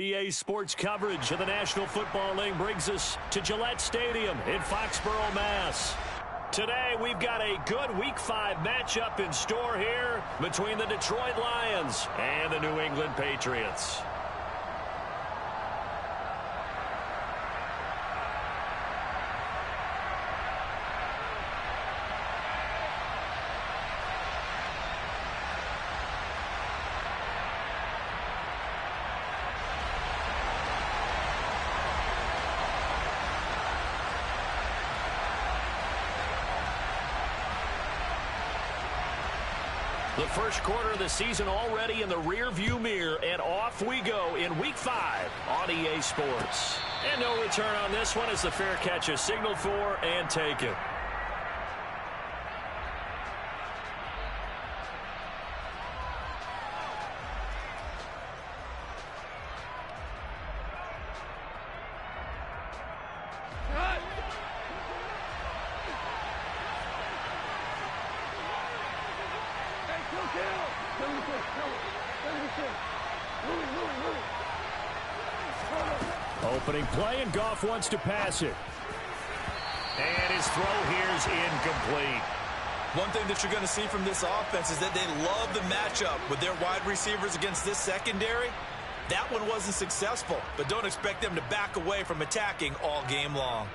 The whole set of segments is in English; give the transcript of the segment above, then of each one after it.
EA Sports coverage of the National Football League brings us to Gillette Stadium in Foxborough, Mass. Today, we've got a good Week 5 matchup in store here between the Detroit Lions and the New England Patriots. The first quarter of the season already in the rear-view mirror, and off we go in Week 5 on EA Sports. And no return on this one as the fair catch is signaled for and taken. Opening play, and Goff wants to pass it. And his throw here is incomplete. One thing that you're going to see from this offense is that they love the matchup with their wide receivers against this secondary. That one wasn't successful, but don't expect them to back away from attacking all game long.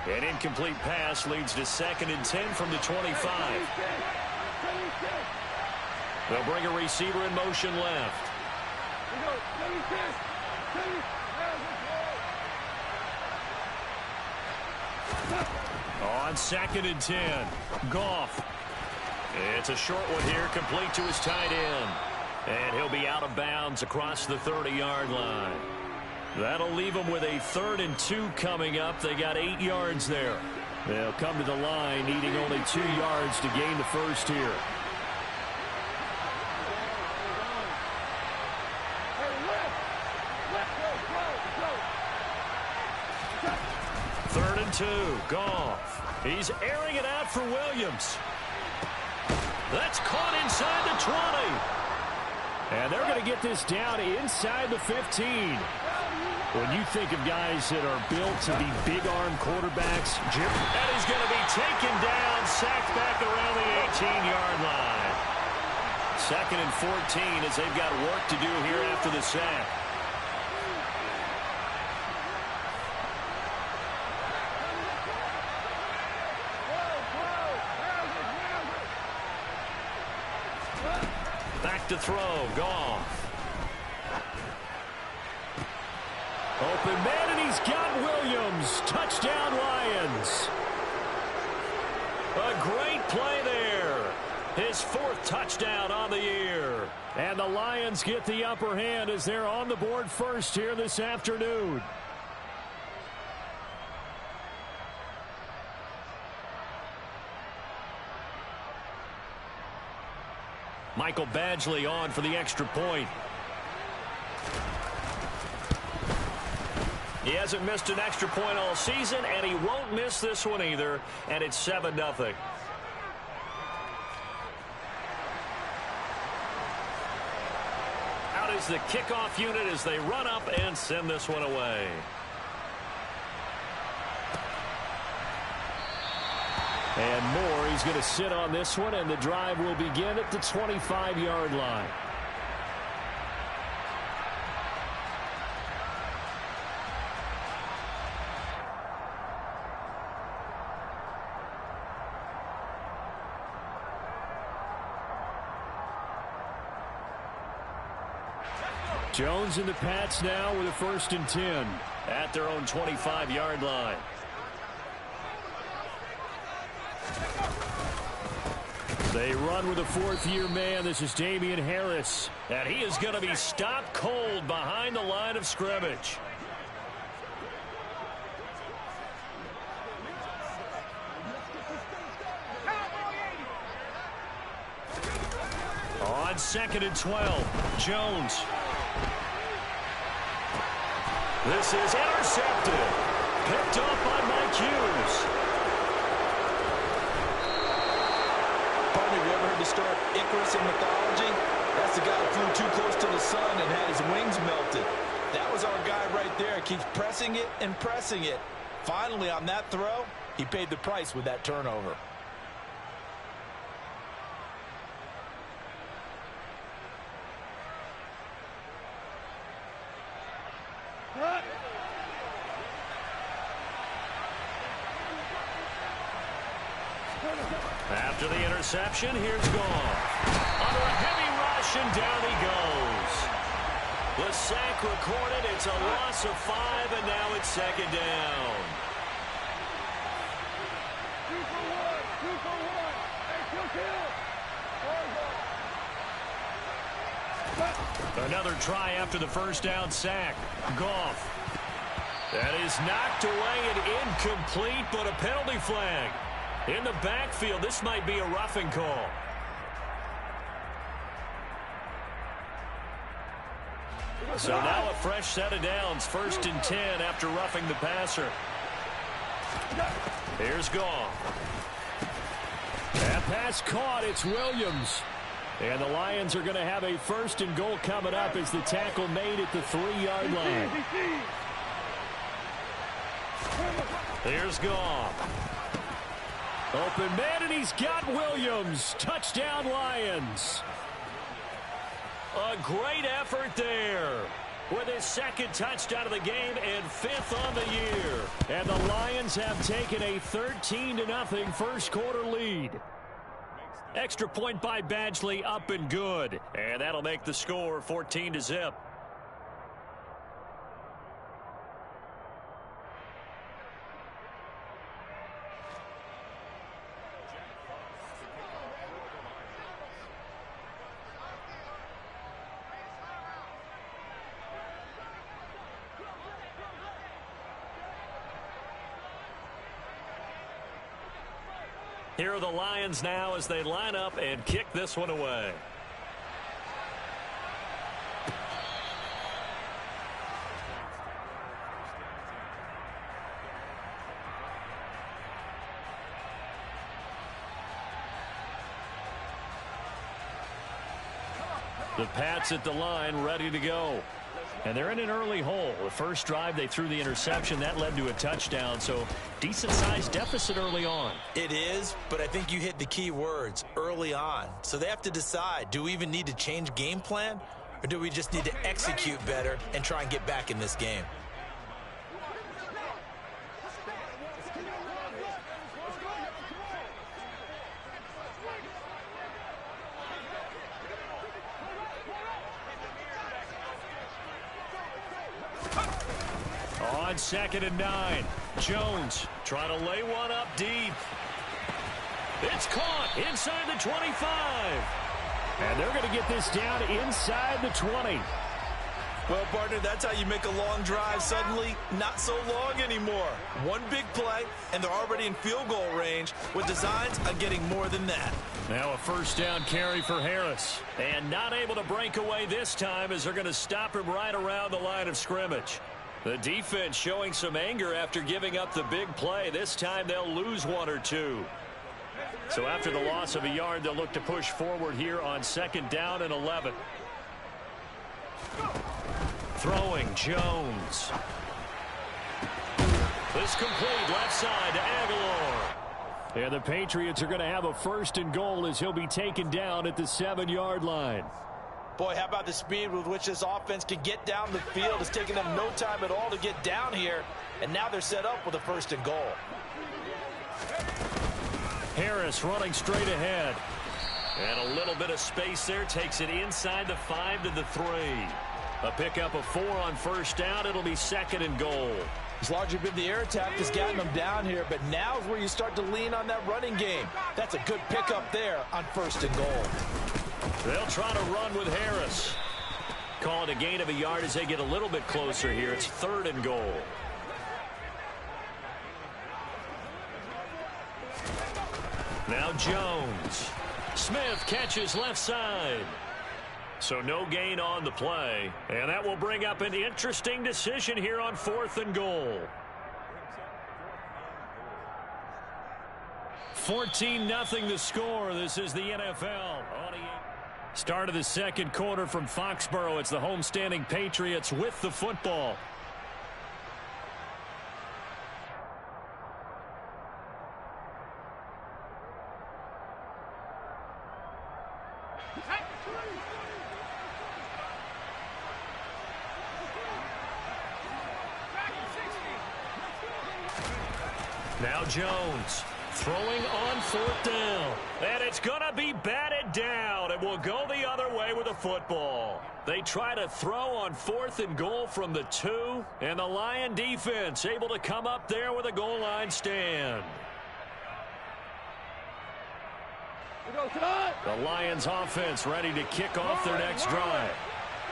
An incomplete pass leads to 2nd and 10 from the 25. They'll bring a receiver in motion left. On 2nd and 10, Goff. It's a short one here, complete to his tight end. And he'll be out of bounds across the 30-yard line. That'll leave them with a 3rd and 2 coming up. They got 8 yards there. They'll come to the line needing only 2 yards to gain the first here. Third and 2, Goff. He's airing it out for Williams. That's caught inside the 20. And they're going to get this down inside the 15. When you think of guys that are built to be big-arm quarterbacks, Jim, and he's going to be taken down, sacked back around the 18-yard line. 2nd and 14 as they've got work to do here after the sack. Back to throw, Goff. Open man, and he's got Williams. Touchdown, Lions. A great play there. His 4th touchdown on the year. And the Lions get the upper hand as they're on the board first here this afternoon. Michael Badgley on for the extra point. He hasn't missed an extra point all season, and he won't miss this one either, and it's 7-0. Out is the kickoff unit as they run up and send this one away. And Moore, he's going to sit on this one, and the drive will begin at the 25-yard line. Jones and the Pats now with a 1st and 10 at their own 25-yard line. They run with a 4th-year man. This is Damian Harris. And he is going to be stopped cold behind the line of scrimmage. On 2nd and 12, Jones. This is intercepted. Picked up by Mike Hughes. the story of Icarus in mythology? That's the guy who flew too close to the sun and had his wings melted. That was our guy right there. Keeps pressing it and pressing it. Finally, on that throw, he paid the price with that turnover. After the interception, here's Goff. Under a heavy rush, and down he goes. The sack recorded. It's a loss of 5, and now it's second down. 2 for 1. 2 for 1. Hey, Another try after the first down sack. Goff. That is knocked away and incomplete, but a penalty flag. In the backfield, this might be a roughing call. So now a fresh set of downs. 1st and 10 after roughing the passer. Here's Goff. That pass caught. It's Williams. And the Lions are going to have a 1st and goal coming up as the tackle made at the 3-yard line. Here's Goff. Open man, and he's got Williams. Touchdown, Lions. A great effort there with his 2nd touchdown of the game and 5th on the year. And the Lions have taken a 13-0 first quarter lead. Extra point by Badgley, up and good. And that'll make the score 14-0. Here are the Lions now as they line up and kick this one away. The Pats at the line, ready to go. And they're in an early hole. The first drive, they threw the interception. That led to a touchdown, so decent-sized deficit early on. It is, but I think you hit the key words, early on. So they have to decide, do we even need to change game plan, or do we just need to execute better and try and get back in this game? On 2nd and 9, Jones trying to lay one up deep. It's caught inside the 25. And they're going to get this down inside the 20. Well, partner, that's how you make a long drive suddenly not so long anymore. One big play, and they're already in field goal range with designs on getting more than that. Now a 1st down carry for Harris. And not able to break away this time as they're going to stop him right around the line of scrimmage. The defense showing some anger after giving up the big play. This time they'll lose 1 or 2. So after the loss of a yard, they'll look to push forward here on 2nd down and 11. Throwing Jones. This complete left side to Aguilar. And the Patriots are going to have a 1st and goal as he'll be taken down at the 7-yard line. Boy, how about the speed with which this offense can get down the field? It's taken them no time at all to get down here, and now they're set up with a 1st and goal. Harris running straight ahead. And a little bit of space there, takes it inside the 5 to the 3. A pickup of 4 on 1st down. It'll be 2nd and goal. It's largely been the air attack that's gotten them down here, but now is where you start to lean on that running game. That's a good pickup there on 1st and goal. They'll try to run with Harris. Call it a gain of a yard as they get a little bit closer here. It's 3rd and goal. Now Jones. Smith catches left side. So no gain on the play. And that will bring up an interesting decision here on 4th and goal. 14-0 the score. This is the NFL. Start of the second quarter from Foxborough. It's the homestanding Patriots with the football. Now Jones throwing on fourth down. And it's going to be batted down. It will go the other way with the football. They try to throw on 4th and goal from the 2. And the Lion defense able to come up there with a goal line stand. The Lions offense ready to kick off their next drive.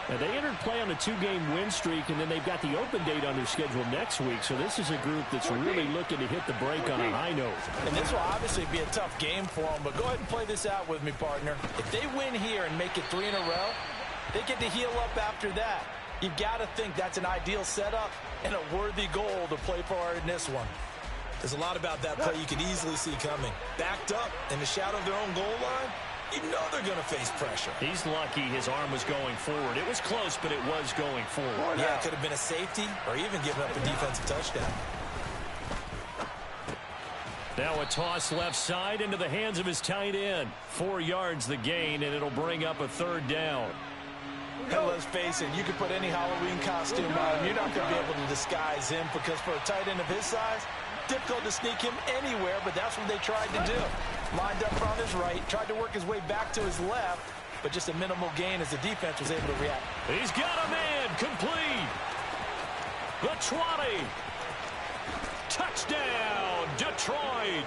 Now, they entered play on a 2-game win streak, and then they've got the open date on their schedule next week. So this is a group that's really looking to hit the break on a high note. And this will obviously be a tough game for them, but go ahead and play this out with me, partner. If they win here and make it 3 in a row, they get to heal up after that. You've got to think that's an ideal setup and a worthy goal to play for in this one. There's a lot about that play you could easily see coming. Backed up in the shadow of their own goal line, you know they're going to face pressure. He's lucky his arm was going forward. It was close, but it was going forward. Yeah, it could have been a safety or even given up a defensive touchdown. Now a toss left side into the hands of his tight end. 4 yards the gain, and it'll bring up a 3rd down. And let's face it, you could put any Halloween costume on him. You're not going to be able to disguise him because for a tight end of his size, difficult to sneak him anywhere, but that's what they tried to do. Lined up on his right, tried to work his way back to his left, but just a minimal gain as the defense was able to react. He's got a man complete. The 20. Touchdown, Detroit.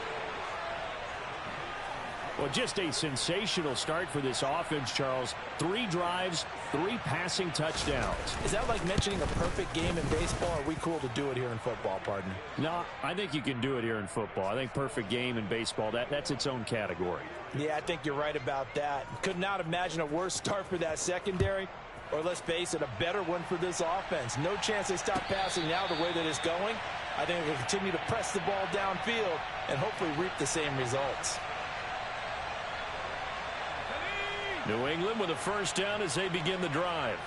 Well, just a sensational start for this offense, Charles. 3 drives, 3 passing touchdowns. Is that like mentioning a perfect game in baseball? Or are we cool to do it here in football, partner? No, I think you can do it here in football. I think perfect game in baseball, that's its own category. Yeah, I think you're right about that. Could not imagine a worse start for that secondary. Or let's face it, a better one for this offense. No chance they stop passing now the way that it's going. I think they'll continue to press the ball downfield and hopefully reap the same results. New England with a first down as they begin the drive.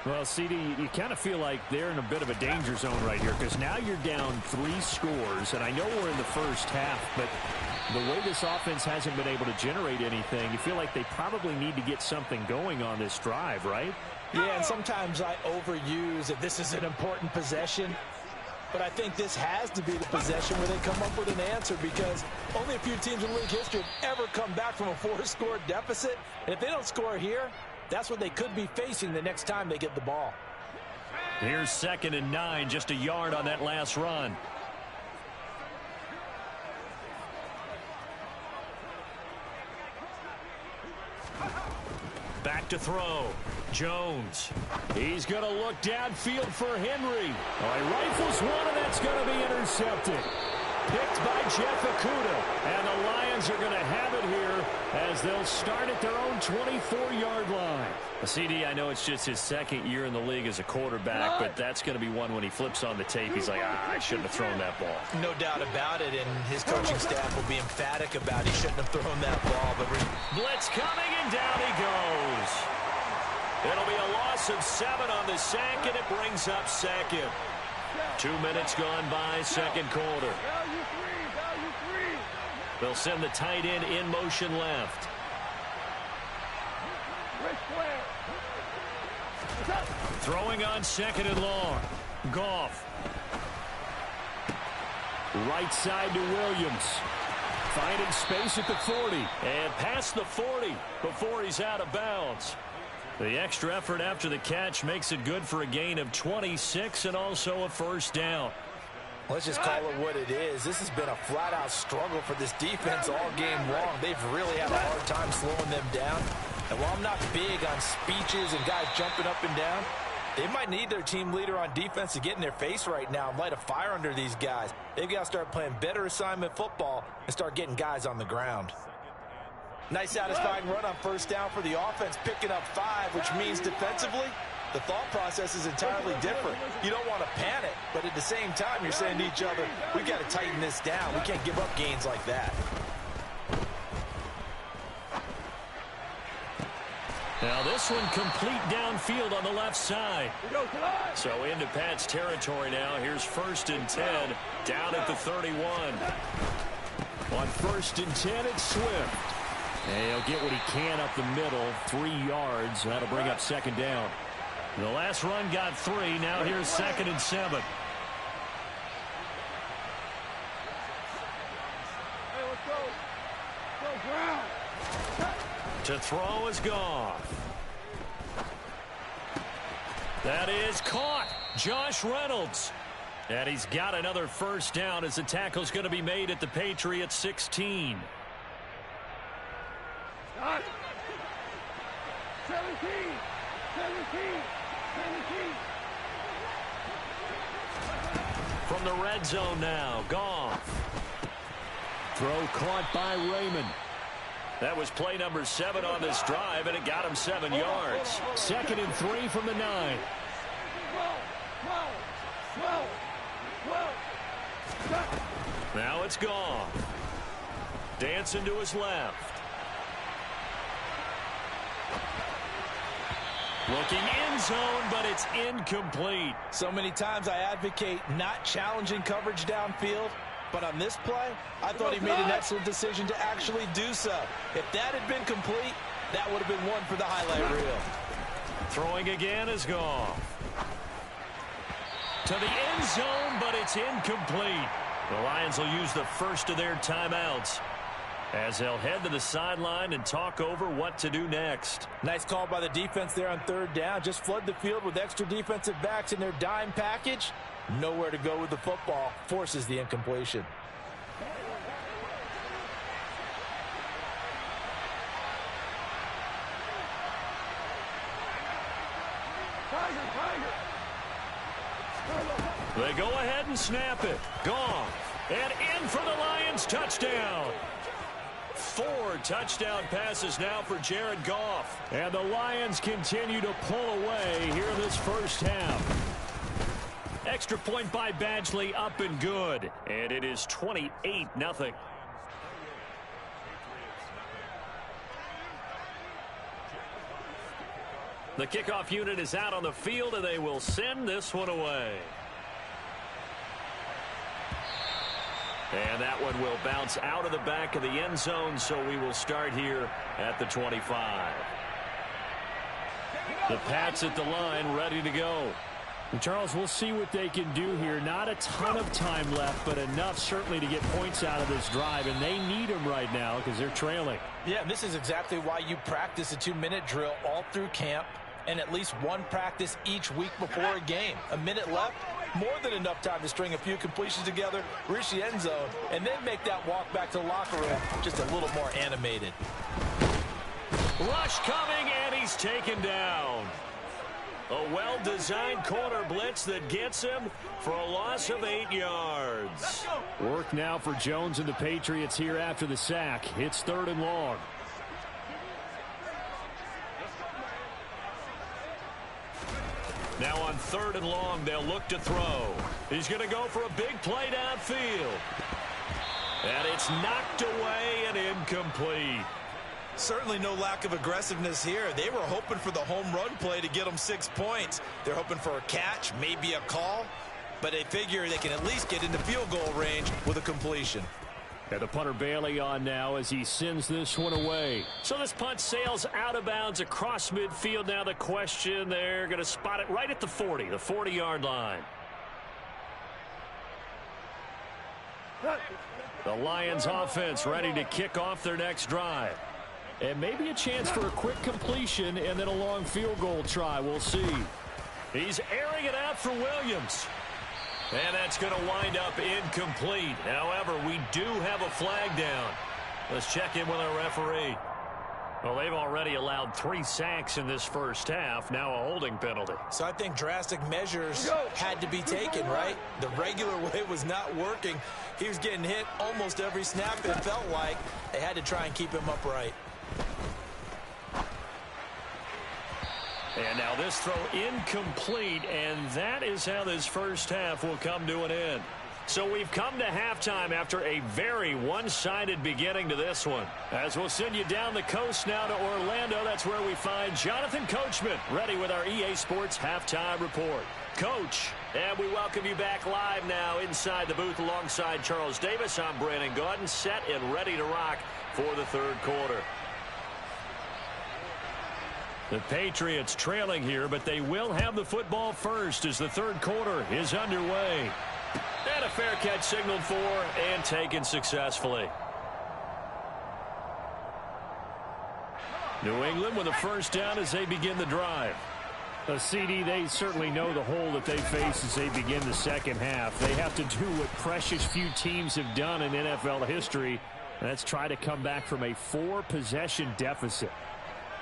Well, CD, you kind of feel like they're in a bit of a danger zone right here because now you're down 3 scores, and I know we're in the first half, but the way this offense hasn't been able to generate anything, you feel like they probably need to get something going on this drive, right? Yeah, and sometimes I overuse that this is an important possession. But I think this has to be the possession where they come up with an answer because only a few teams in league history have ever come back from a 4-score deficit. And if they don't score here, that's what they could be facing the next time they get the ball. Here's 2nd and 9, just a yard on that last run. Back to throw. Jones. He's going to look downfield for Henry. He rifles one, and that's going to be intercepted. Picked by Jeff Okudah. And the Lions are going to have it here as they'll start at their own 24-yard line. CD, I know it's just his 2nd year in the league as a quarterback, but that's going to be one when he flips on the tape. He's like, I shouldn't have thrown that ball. No doubt about it, and his coaching staff will be emphatic about he shouldn't have thrown that ball. But blitz coming, and down he goes. It'll be a loss of 7 on the sack, and it brings up 2nd. 2 minutes gone by, 2nd quarter. They'll send the tight end in motion left. Throwing on 2nd and long. Goff. Right side to Williams. Finding space at the 40. And past the 40 before he's out of bounds. The extra effort after the catch makes it good for a gain of 26 and also a first down. Let's just call it what it is. This has been a flat-out struggle for this defense all game long. They've really had a hard time slowing them down. And while I'm not big on speeches and guys jumping up and down, they might need their team leader on defense to get in their face right now and light a fire under these guys. They've got to start playing better assignment football and start getting guys on the ground. Nice satisfying run on first down for the offense, picking up 5, which means defensively, the thought process is entirely different. You don't want to panic, but at the same time, you're saying to each other, we've got to tighten this down. We can't give up gains like that. Now this one complete downfield on the left side. So into Pat's territory now. Here's 1st and 10 down at the 31. On 1st and 10, it's Swift. And he'll get what he can up the middle, 3 yards. That'll bring up 2nd down. The last run got 3. Now here's 2nd and 7. Hey, let's go. Go, Brown. To throw is Goff. That is caught. Josh Reynolds. And he's got another 1st down as the tackle's going to be made at the Patriots 16. 17. From the red zone now, Goff. Throw caught by Raymond. That was play number 7 on this drive, and it got him 7 yards. 2nd and 3 from the 9. 12. Now it's Goff. Dancing to his left. Looking end zone, but it's incomplete. So many times I advocate not challenging coverage downfield, but on this play, I thought he made an excellent decision to actually do so. If that had been complete, that would have been one for the highlight reel. Throwing again is Goff. To the end zone, but it's incomplete. The Lions will use the first of their timeouts as they'll head to the sideline and talk over what to do next. Nice call by the defense there on 3rd down. Just flood the field with extra defensive backs in their dime package. Nowhere to go with the football. Forces the incompletion. They go ahead and snap it. Goff. And in for the Lions touchdown. 4 touchdown passes now for Jared Goff. And the Lions continue to pull away here this 1st half. Extra point by Badgley up and good. And it is 28-0. The kickoff unit is out on the field, and they will send this one away. And that one will bounce out of the back of the end zone, so we will start here at the 25. The Pats at the line, ready to go. And Charles, we'll see what they can do here. Not a ton of time left, but enough certainly to get points out of this drive, and they need them right now because they're trailing. Yeah, this is exactly why you practice a 2-minute drill all through camp and at least one practice each week before a game. A minute left, more than enough time to string a few completions together, reach the end zone, and then make that walk back to the locker room just a little more animated. Rush coming, and he's taken down. A well-designed corner blitz that gets him for a loss of 8 yards. Work now for Jones and the Patriots here after the sack. It's 3rd and long. Now on 3rd and long, they'll look to throw. He's going to go for a big play downfield. And it's knocked away and incomplete. Certainly no lack of aggressiveness here. They were hoping for the home run play to get them 6 points. They're hoping for a catch, maybe a call, but they figure they can at least get into field goal range with a completion. And the punter Bailey on now as he sends this one away. So this punt sails out of bounds across midfield. Now the question, they're going to spot it right at the 40, the 40-yard line. The Lions offense ready to kick off their next drive. And maybe a chance for a quick completion and then a long field goal try. We'll see. He's airing it out for Williams. And that's going to wind up incomplete. However, we do have a flag down. Let's check in with our referee. Well, they've already allowed 3 sacks in this first half. Now a holding penalty. So I think drastic measures had to be taken, right? The regular way was not working. He was getting hit almost every snap, it felt like. They had to try and keep him upright. And now this throw incomplete, and that is how this first half will come to an end. So we've come to halftime after a very one-sided beginning to this one. As we'll send you down the coast now to Orlando, that's where we find Jonathan Coachman ready with our EA Sports Halftime Report. Coach, and we welcome you back live now inside the booth alongside Charles Davis. I'm Brandon Gaudin, set and ready to rock for the third quarter. The Patriots trailing here, but they will have the football first as the third quarter is underway. And a fair catch signaled for and taken successfully. New England with a first down as they begin the drive. A CD, they certainly know the hole that they face as they begin the second half. They have to do what precious few teams have done in NFL history, and that's try to come back from a 4-possession deficit.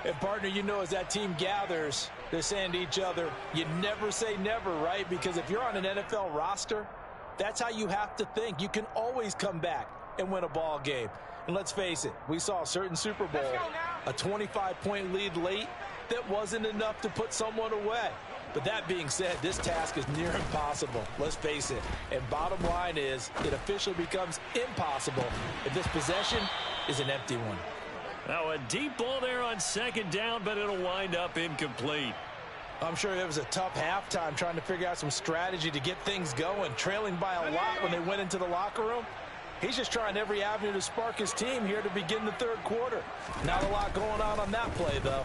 And, partner, you know, as that team gathers, they're saying to each other, you never say never, right? Because if you're on an NFL roster, that's how you have to think. You can always come back and win a ball game. And let's face it, we saw a certain Super Bowl, a 25-point lead late that wasn't enough to put someone away. But that being said, this task is near impossible. Let's face it. And bottom line is, it officially becomes impossible if this possession is an empty one. Now a deep ball there on second down, but it'll wind up incomplete. I'm sure it was a tough halftime trying to figure out some strategy to get things going, trailing by a lot when they went into the locker room. He's just trying every avenue to spark his team here to begin the third quarter. Not a lot going on that play, though.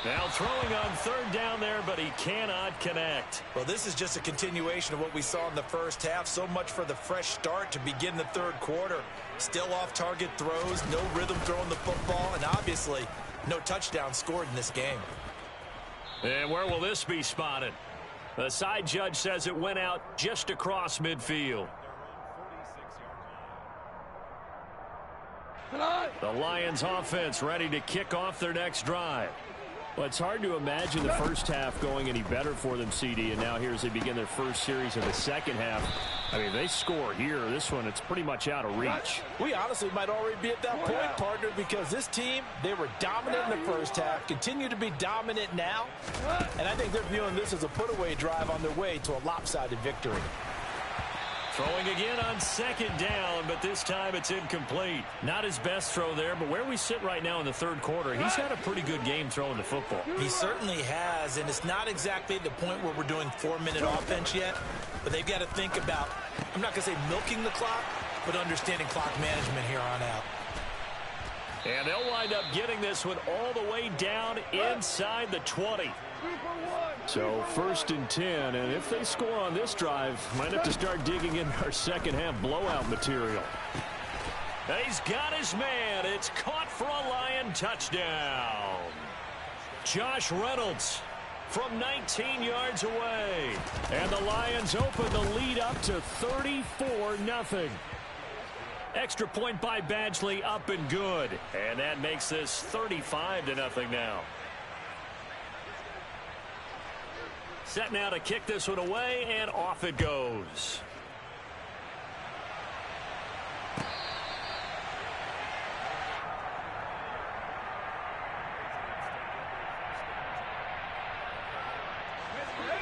Now throwing on third down there, but he cannot connect. Well, this is just a continuation of what we saw in the first half. So much for the fresh start to begin the third quarter. Still off-target throws, no rhythm throwing the football, and obviously no touchdown scored in this game. And where will this be spotted? The side judge says it went out just across midfield. The Lions offense ready to kick off their next drive. Well, it's hard to imagine the first half going any better for them, CD, and now here as they begin their first series of the second half. I mean, they score here. This one, it's pretty much out of reach. We honestly might already be at that point, partner, because this team, they were dominant in the first half, continue to be dominant now, and I think they're viewing this as a put-away drive on their way to a lopsided victory. Throwing again on second down, but this time it's incomplete. Not his best throw there, but where we sit right now in the third quarter, he's had a pretty good game throwing the football. He certainly has, and it's not exactly the point where we're doing 4-minute offense yet, but they've got to think about, I'm not going to say milking the clock, but understanding clock management here on out. And they'll wind up getting this one all the way down inside the 20. So 1st and 10, and if they score on this drive, might have to start digging in our second half blowout material. He's got his man. It's caught for a Lion touchdown. Josh Reynolds from 19 yards away. And the Lions open the lead up to 34-0. Extra point by Badgley, up and good. And that makes this 35-0 now. Set now to kick this one away, and off it goes.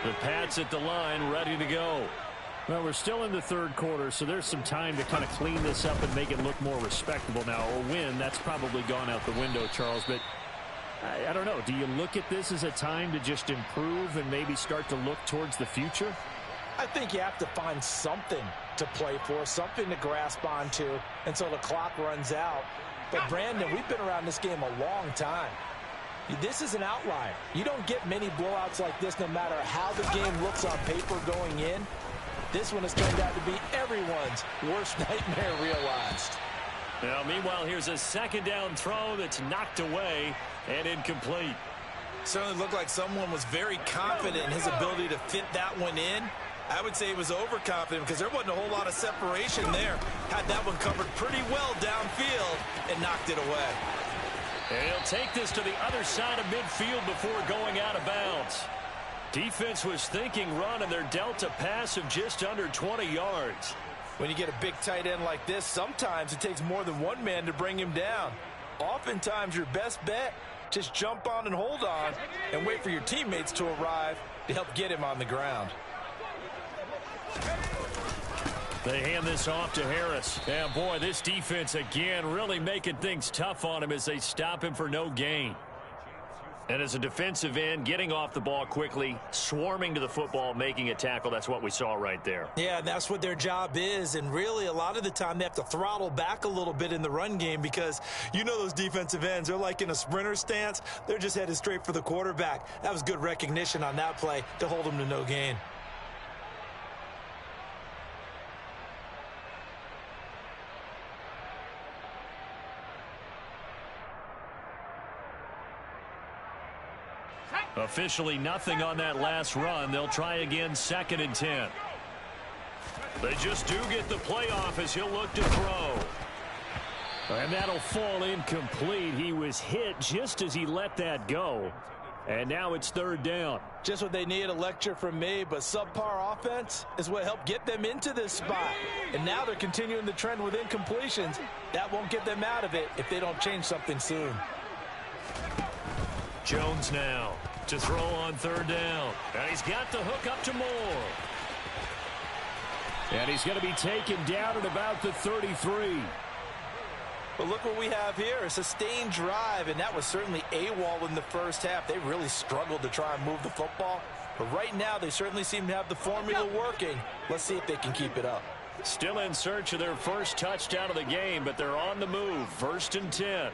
The Pats at the line, ready to go. Well, we're still in the third quarter, so there's some time to kind of clean this up and make it look more respectable. Now, a win, that's probably gone out the window, Charles, but I don't know. Do you look at this as a time to just improve and maybe start to look towards the future? I think you have to find something to play for, something to grasp onto until the clock runs out. But, Brandon, we've been around this game a long time. This is an outlier. You don't get many blowouts like this no matter how the game looks on paper going in. This one has turned out to be everyone's worst nightmare realized. Now, meanwhile, here's a second down throw that's knocked away and incomplete. Certainly looked like someone was very confident in his ability to fit that one in. I would say he was overconfident because there wasn't a whole lot of separation there. Had that one covered pretty well downfield and knocked it away. And he'll take this to the other side of midfield before going out of bounds. Defense was thinking run, and they're dealt a pass of just under 20 yards. When you get a big tight end like this, sometimes it takes more than one man to bring him down. Oftentimes, your best bet, just jump on and hold on and wait for your teammates to arrive to help get him on the ground. They hand this off to Harris. And boy, this defense again really making things tough on him as they stop him for no gain. And as a defensive end, getting off the ball quickly, swarming to the football, making a tackle, that's what we saw right there. Yeah, that's what their job is. And really, a lot of the time, they have to throttle back a little bit in the run game because you know those defensive ends, they're like in a sprinter stance. They're just headed straight for the quarterback. That was good recognition on that play to hold them to no gain. Officially nothing on that last run. They'll try again, 2nd and 10. They just do get the playoff as he'll look to throw. And that'll fall incomplete. He was hit just as he let that go. And now it's 3rd down. Just what they need, a lecture from me, but subpar offense is what helped get them into this spot. And now they're continuing the trend with incompletions. That won't get them out of it if they don't change something soon. Jones now to throw on 3rd down. And he's got the hook up to Moore. And he's going to be taken down at about the 33. But look what we have here, a sustained drive, and that was certainly AWOL in the first half. They really struggled to try and move the football. But right now, they certainly seem to have the formula working. Let's see if they can keep it up. Still in search of their first touchdown of the game, but they're on the move. 1st and 10.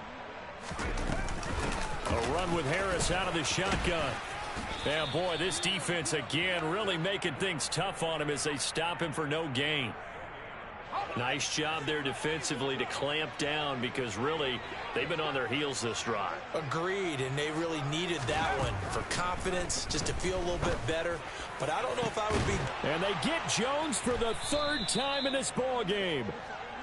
A run with Harris out of the shotgun. Yeah, boy, this defense again really making things tough on him as they stop him for no gain. Nice job there defensively to clamp down because really they've been on their heels this drive. Agreed, and they really needed that one for confidence, just to feel a little bit better. But I don't know if I would be. And they get Jones for the 3rd time in this ball game.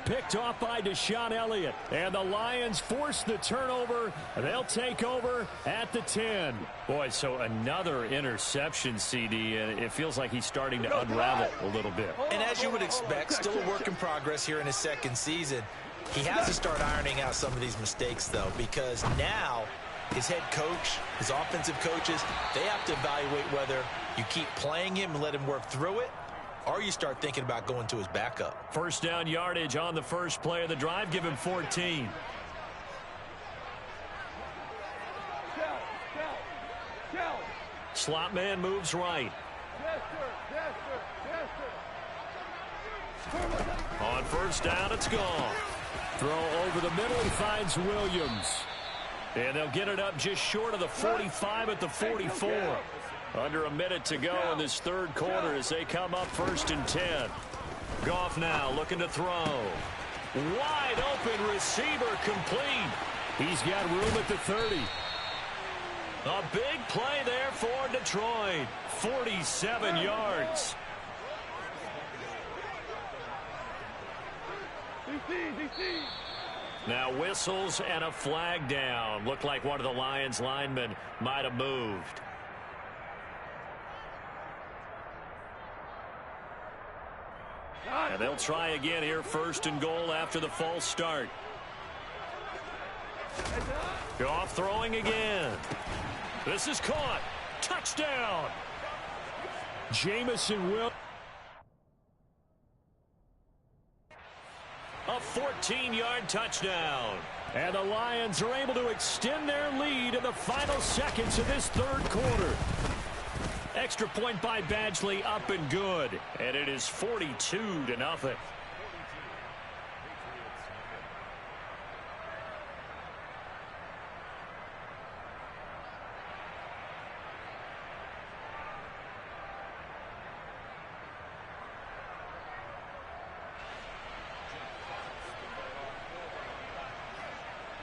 Picked off by Deshaun Elliott. And the Lions force the turnover. They'll take over at the 10. Boy, so another interception, CD, and it feels like he's starting to unravel a little bit. And as you would expect, still a work in progress here in his 2nd season. He has to start ironing out some of these mistakes, though, because now his head coach, his offensive coaches, they have to evaluate whether you keep playing him and let him work through it, or you start thinking about going to his backup. 1st down yardage on the first play of the drive. Give him 14. Slot man moves right. On 1st down, it's gone. Throw over the middle. He finds Williams. And they'll get it up just short of the 45 at the 44. Under a minute to go in this 3rd quarter as they come up 1st and 10. Goff now looking to throw. Wide open receiver complete. He's got room at the 30. A big play there for Detroit. 47 yards. Now whistles and a flag down. Looked like one of the Lions linemen might have moved. And they'll try again here, 1st and goal after the false start. Goff throwing again. This is caught. Touchdown. Jamison will. A 14-yard touchdown. And the Lions are able to extend their lead in the final seconds of this 3rd quarter. Extra point by Badgley, up and good. And it is 42-0.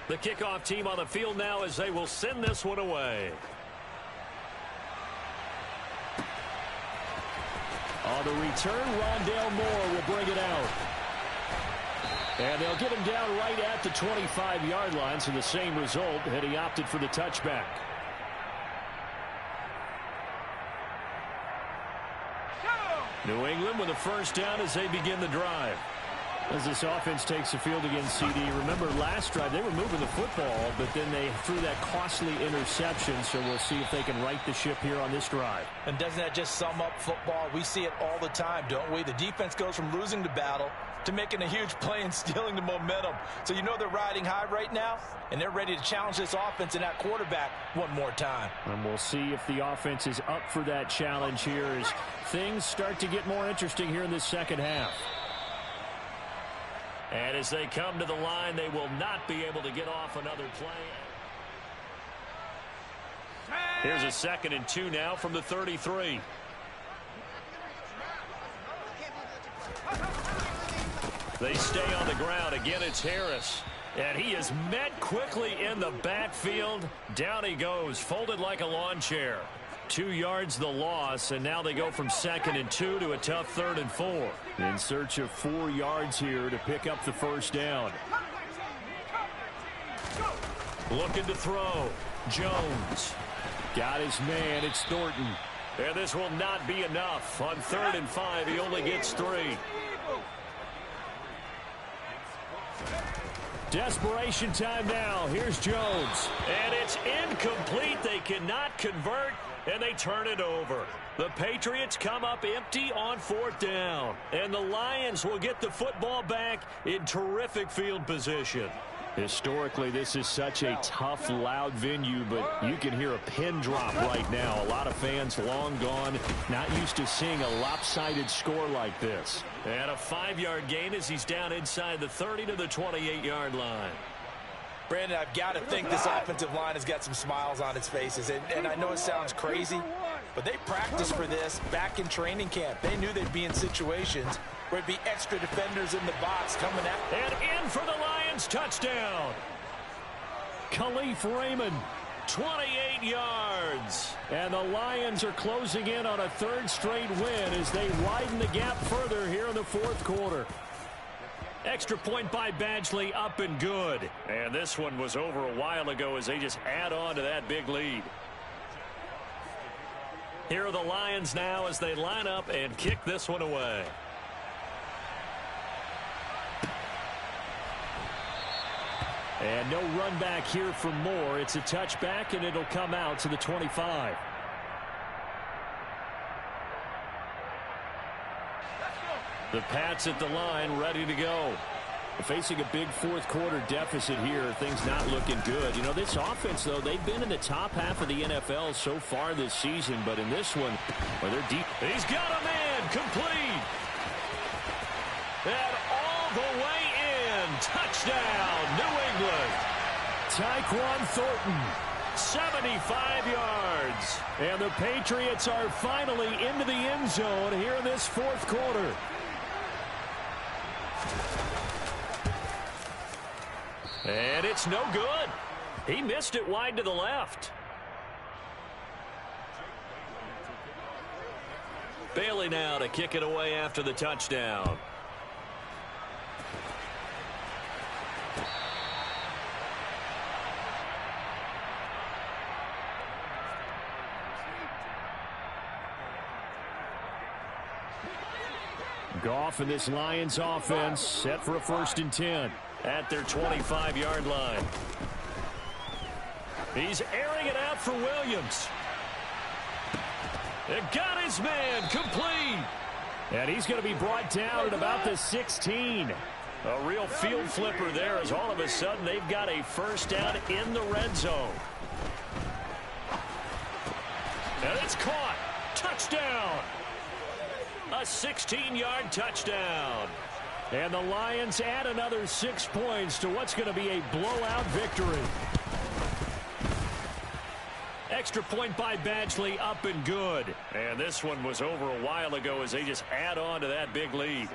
The kickoff team on the field now as they will send this one away. On the return, Rondale Moore will bring it out. And they'll get him down right at the 25-yard line, so the same result, and he opted for the touchback. New England with a 1st down as they begin the drive. As this offense takes the field against CD, remember last drive they were moving the football, but then they threw that costly interception, so we'll see if they can right the ship here on this drive. And doesn't that just sum up football? We see it all the time, don't we? The defense goes from losing the battle to making a huge play and stealing the momentum. So you know they're riding high right now, and they're ready to challenge this offense and that quarterback one more time. And we'll see if the offense is up for that challenge here as things start to get more interesting here in this second half. And as they come to the line, they will not be able to get off another play. Here's a 2nd and 2 now from the 33. They stay on the ground. Again, it's Harris. And he is met quickly in the backfield. Down he goes, folded like a lawn chair. 2 yards the loss, and now they go from 2nd and 2 to a tough 3rd and 4. In search of 4 yards here to pick up the first down. Looking to throw. Jones. Got his man. It's Thornton. And this will not be enough. On 3rd and 5, he only gets 3. Desperation time now. Here's Jones. And it's incomplete. They cannot convert, and they turn it over. The Patriots come up empty on 4th down. And the Lions will get the football back in terrific field position. Historically, this is such a tough, loud venue, but you can hear a pin drop right now. A lot of fans long gone, not used to seeing a lopsided score like this. And a 5-yard gain as he's down inside the 30 to the 28-yard line. Brandon, I've got to think this offensive line has got some smiles on its faces. And I know it sounds crazy, but they practiced for this back in training camp. They knew they'd be in situations where there'd be extra defenders in the box coming at. And in for the Lions touchdown. Khalif Raymond. 28 yards. And the Lions are closing in on a 3rd straight win as they widen the gap further here in the 4th quarter. Extra point by Badgley, up and good. And this one was over a while ago as they just add on to that big lead. Here are the Lions now as they line up and kick this one away. And no run back here for Moore. It's a touchback, and it'll come out to the 25. The Pats at the line, ready to go. Facing a big 4th quarter deficit here, things not looking good. You know, this offense, though, they've been in the top half of the NFL so far this season, but in this one, well, they're deep. He's got a man, complete. And all the way in, touchdown, New England. Tyquan Thornton. 75 yards. And the Patriots are finally into the end zone here in this 4th quarter. And it's no good. He missed it wide to the left. Bailey now to kick it away after the touchdown. Goff and this Lions offense set for a 1st and 10. At their 25-yard line. He's airing it out for Williams. It got his man, complete. And he's going to be brought down at about the 16. A real field flipper there as all of a sudden they've got a 1st down in the red zone. And it's caught. Touchdown. A 16-yard touchdown. And the Lions add another 6 points to what's going to be a blowout victory. Extra point by Badgley, up and good. And this one was over a while ago as they just add on to that big lead.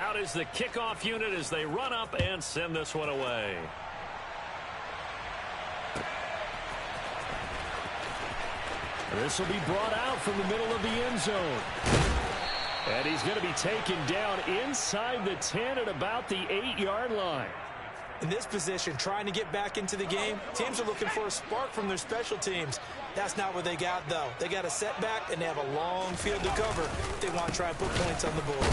Out is the kickoff unit as they run up and send this one away. This will be brought out from the middle of the end zone. And he's going to be taken down inside the 10 at about the 8-yard line. In this position, trying to get back into the game, teams are looking for a spark from their special teams. That's not what they got, though. They got a setback, and they have a long field to cover if they want to try and put points on the board.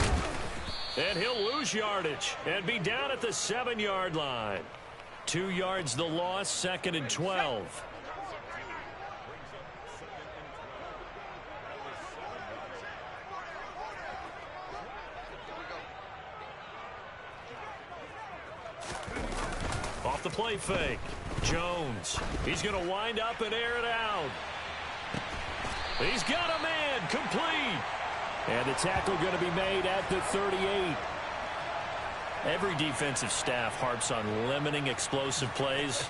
And he'll lose yardage and be down at the 7-yard line. 2 yards the loss, 2nd and 12. Off the play fake. Jones. He's going to wind up and air it out. He's got a man. Complete. And the tackle going to be made at the 38. Every defensive staff harps on limiting explosive plays.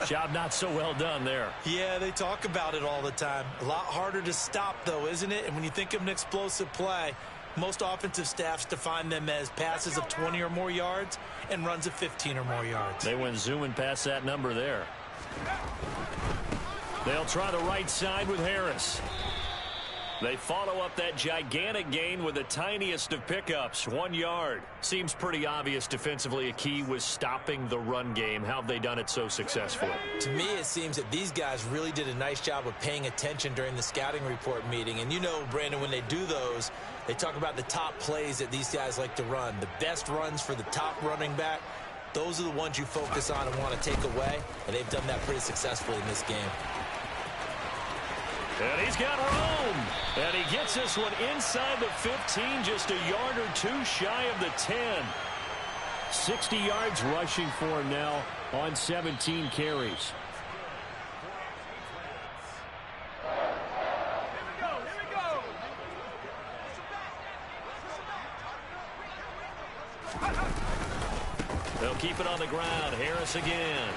Job not so well done there. Yeah, they talk about it all the time. A lot harder to stop, though, isn't it? And when you think of an explosive play, most offensive staffs define them as passes of 20 or more yards and runs of 15 or more yards. They went zooming past that number there. They'll try the right side with Harris. They follow up that gigantic gain with the tiniest of pickups, 1 yard. Seems pretty obvious defensively a key was stopping the run game. How have they done it so successfully? To me, it seems that these guys really did a nice job of paying attention during the scouting report meeting. And you know, Brandon, when they do those, they talk about the top plays that these guys like to run. The best runs for the top running back, those are the ones you focus on and want to take away. And they've done that pretty successfully in this game. And he's got room. And he gets this one inside the 15, just a yard or two shy of the 10. 60 yards rushing for him now on 17 carries. They'll keep it on the ground. Harris again.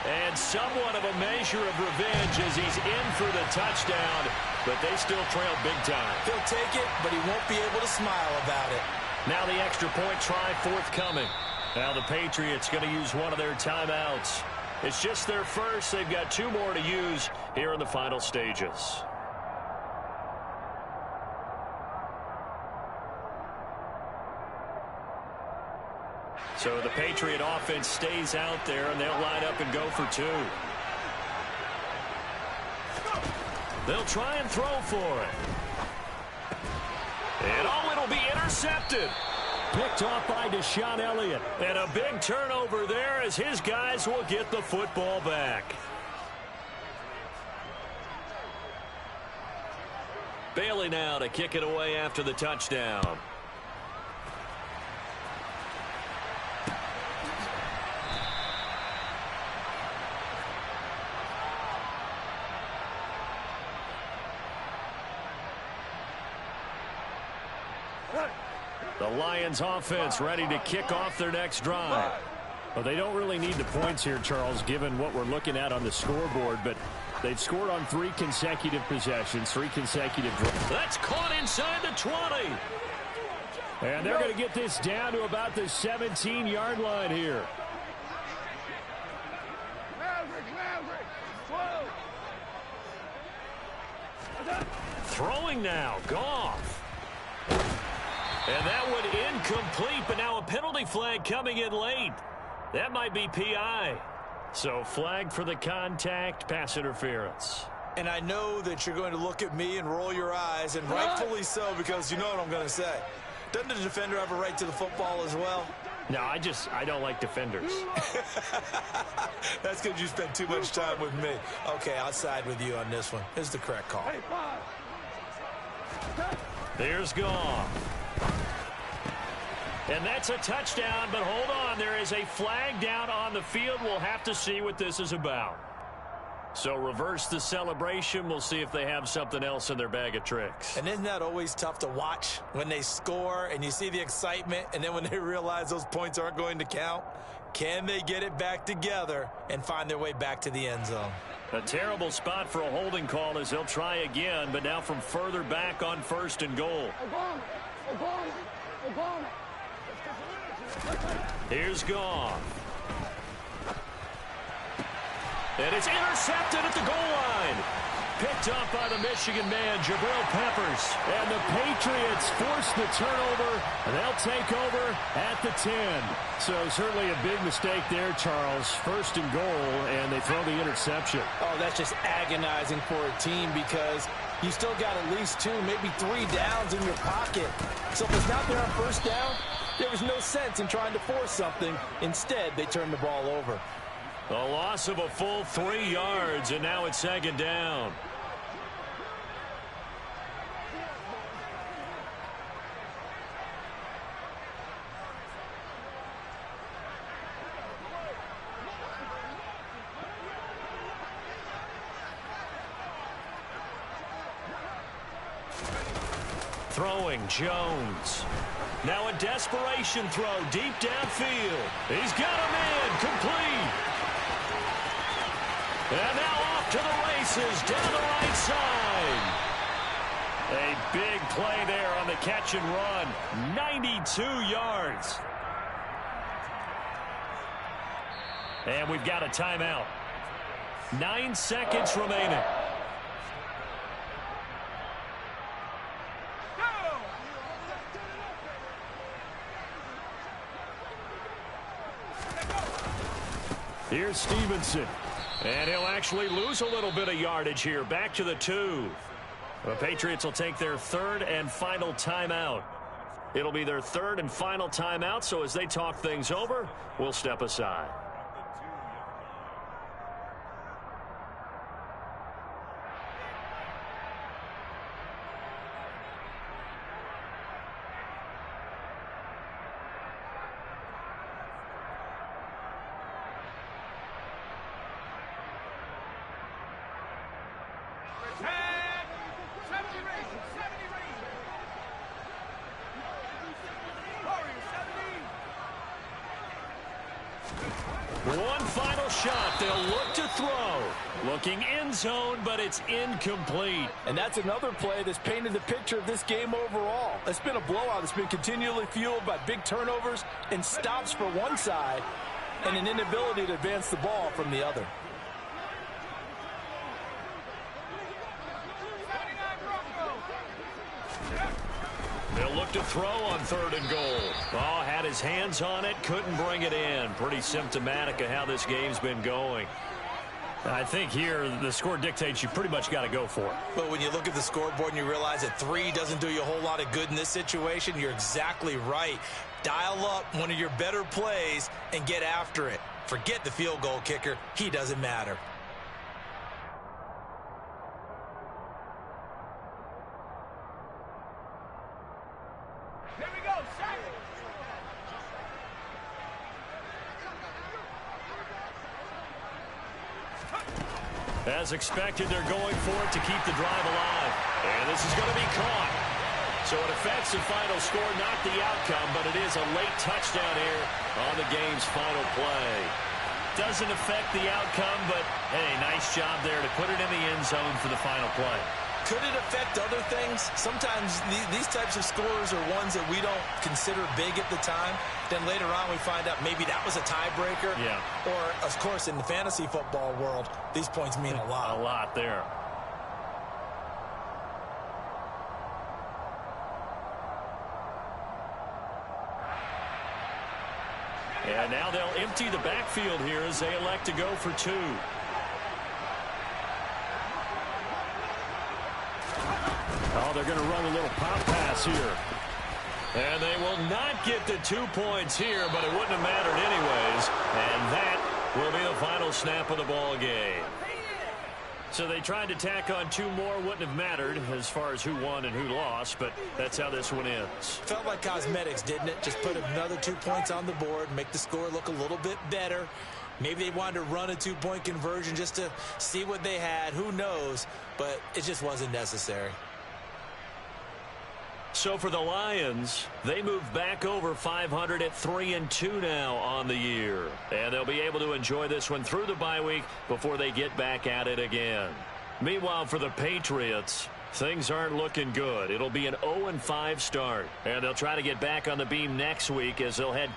And somewhat of a measure of revenge as he's in for the touchdown, but they still trail big time. He'll take it, but he won't be able to smile about it. Now the extra point try forthcoming. Now the Patriots going to use one of their timeouts. It's just their first. They've got 2 more to use here in the final stages. So the Patriot offense stays out there, and they'll line up and go for 2. They'll try and throw for it. And it'll be intercepted. Picked off by Deshaun Elliott. And a big turnover there as his guys will get the football back. Bailey now to kick it away after the touchdown. The Lions offense ready to kick off their next drive. Well, they don't really need the points here, Charles, given what we're looking at on the scoreboard, but they've scored on 3 consecutive possessions, 3 consecutive drives. That's caught inside the 20. And they're going to get this down to about the 17-yard line here. Throwing now, Goff. And that one incomplete, but now a penalty flag coming in late. That might be PI. So flag for the contact, pass interference. And I know that you're going to look at me and roll your eyes, and rightfully so, because you know what I'm going to say. Doesn't the defender have a right to the football as well? No, I don't like defenders. That's because you spend too much time with me. Okay, I'll side with you on this one. This is the correct call. There's Goff. And that's a touchdown, but hold on. There is a flag down on the field. We'll have to see what this is about. So reverse the celebration. We'll see if they have something else in their bag of tricks. And isn't that always tough to watch when they score and you see the excitement, and then when they realize those points aren't going to count? Can they get it back together and find their way back to the end zone? A terrible spot for a holding call as they'll try again, but now from further back on 1st and goal. Here's Goff. And it's intercepted at the goal line. picked up by the Michigan man, Jabril Peppers. And the Patriots force the turnover, and they'll take over at the 10. So certainly a big mistake there, Charles. First and goal, and they throw the interception. Oh, that's just agonizing for a team because you still got at least 2, maybe 3 downs in your pocket. So if it's not there on first down, there was no sense in trying to force something. Instead, they turned the ball over. A loss of a full 3 yards, and now it's second down. Throwing, Jones. Now a desperation throw deep downfield. He's got a man complete. And now off to the races down the right side. A big play there on the catch and run. 92 yards. And we've got a timeout. 9 seconds remaining. Here's Stevenson. And he'll actually lose a little bit of yardage here. Back to the 2. The Patriots will take their 3rd and final timeout. It'll be their 3rd and final timeout, so as they talk things over, we'll step aside. One final shot. They'll look to throw. Looking end zone, but it's incomplete. And that's another play that's painted the picture of this game overall. It's been a blowout. It's been continually fueled by big turnovers and stops for one side and an inability to advance the ball from the other. They'll look to throw on 3rd and goal. Oh, had his hands on it, couldn't bring it in. Pretty symptomatic of how this game's been going. I think here the score dictates you pretty much got to go for it. But when you look at the scoreboard and you realize that 3 doesn't do you a whole lot of good in this situation, you're exactly right. Dial up one of your better plays and get after it. Forget the field goal kicker. He doesn't matter. As expected, they're going for it to keep the drive alive. And this is going to be caught. So it affects the final score, not the outcome, but it is a late touchdown here on the game's final play. Doesn't affect the outcome, but, hey, nice job there to put it in the end zone for the final play. Could it affect other things? Sometimes these types of scores are ones that we don't consider big at the time. Then later on we find out maybe that was a tiebreaker. Yeah. Or, of course, in the fantasy football world, these points mean a lot. A lot there. And now they'll empty the backfield here as they elect to go for 2. Oh, they're going to run a little pop pass here. And they will not get the 2 points here, but it wouldn't have mattered anyways. And that will be the final snap of the ball game. So they tried to tack on 2 more. Wouldn't have mattered as far as who won and who lost, but that's how this one ends. Felt like cosmetics, didn't it? Just put another 2 points on the board, make the score look a little bit better. Maybe they wanted to run a 2-point conversion just to see what they had. Who knows? But it just wasn't necessary. So for the Lions, they move back over 500 at 3-2 now on the year. And they'll be able to enjoy this one through the bye week before they get back at it again. Meanwhile, for the Patriots, things aren't looking good. It'll be an 0-5 start. And they'll try to get back on the beam next week as they'll head